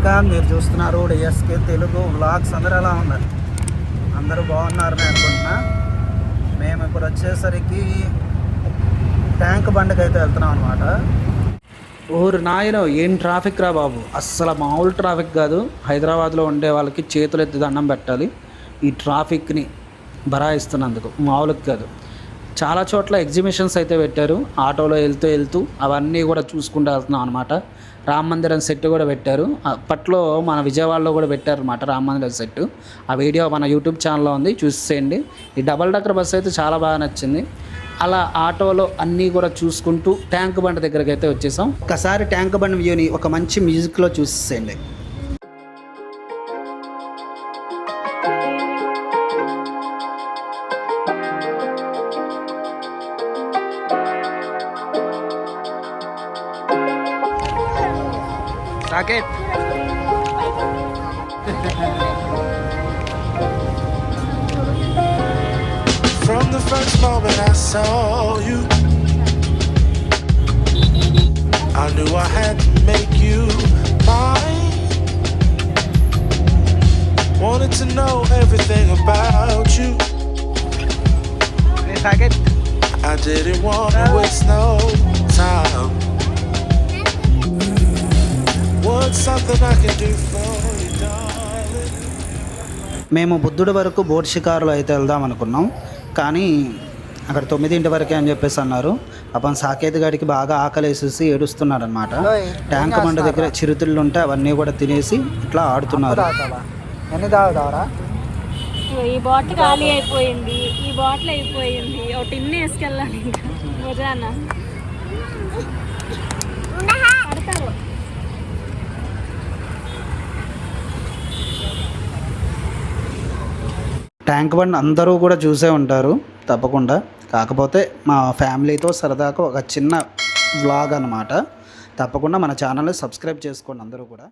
రజనీకాంత్. మీరు చూస్తున్నారు DSK Telugu vlogs. అందరూ ఎలా ఉన్నారు? అందరూ బాగున్నారని అనుకుంటున్నా. మేము ఇప్పుడు వచ్చేసరికి ట్యాంక్ బండ్కి అయితే వెళ్తున్నాం అనమాట. ఊరు నాయన ఏం ట్రాఫిక్ రా బాబు, అస్సలు మామూలు ట్రాఫిక్ కాదు. హైదరాబాద్లో ఉండే వాళ్ళకి చేతులు ఎత్తి దండం పెట్టాలి ఈ ట్రాఫిక్ని బరాయిస్తున్నందుకు. మామూలుగా కాదు. చాలా చోట్ల ఎగ్జిబిషన్స్ అయితే పెట్టారు. ఆటోలో వెళ్తూ అవన్నీ కూడా చూసుకుంటూ వెళ్తున్నాం అనమాట. రామ మందిరం సెట్ కూడా పెట్టారు. అప్పట్లో మన విజయవాడలో కూడా పెట్టారు అనమాట రామ మందిరం సెట్. ఆ వీడియో మన యూట్యూబ్ ఛానల్లో ఉంది, చూసేయండి. ఈ డబల్ డెక్కర్ బస్సు అయితే చాలా బాగా నచ్చింది. అలా ఆటోలో అన్నీ కూడా చూసుకుంటూ ట్యాంక్ బండ్ దగ్గరికి అయితే వచ్చేసాం. ఒకసారి ట్యాంక్ బండ్ వ్యూని ఒక మంచి మ్యూజిక్లో చూసేయండి. Sakit. From the first moment I saw you, I knew I had to make you mine. Wanted to know everything about you. Sakit. I didn't want to waste no time. What's something I can do for you, darling? మేము బుద్ధుడి వరకు boat షికారులో అయితే వెళ్దాం అనుకున్నాం, కానీ అక్కడ 9 వరకే అని చెప్పేసి అన్నారు. అప్పుడు సాకేత్ గాడికి బాగా ఆకలేసేసి ఏడుస్తున్నాడు అనమాట. ట్యాంక్ బండ్ దగ్గర చిరుతిళ్ళు ఉంటే అవన్నీ కూడా తినేసి ఇట్లా ఆడుతున్నారు. ఈ బాటిల్ ఖాళీ అయిపోయింది, ఈ బాటిల్ అయిపోయింది. ఒక టిన్ వేసుకెళ్ళాలి ఇంకా మజానా పడతారు. ట్యాంక్ బండ్ అందరూ కూడా చూసే ఉంటారు తప్పకుండా. కాకపోతే మా ఫ్యామిలీతో సరదాగా ఒక చిన్న వ్లాగ్ అనమాట. తప్పకుండా మన ఛానల్ని సబ్స్క్రైబ్ చేసుకోండి అందరూ కూడా.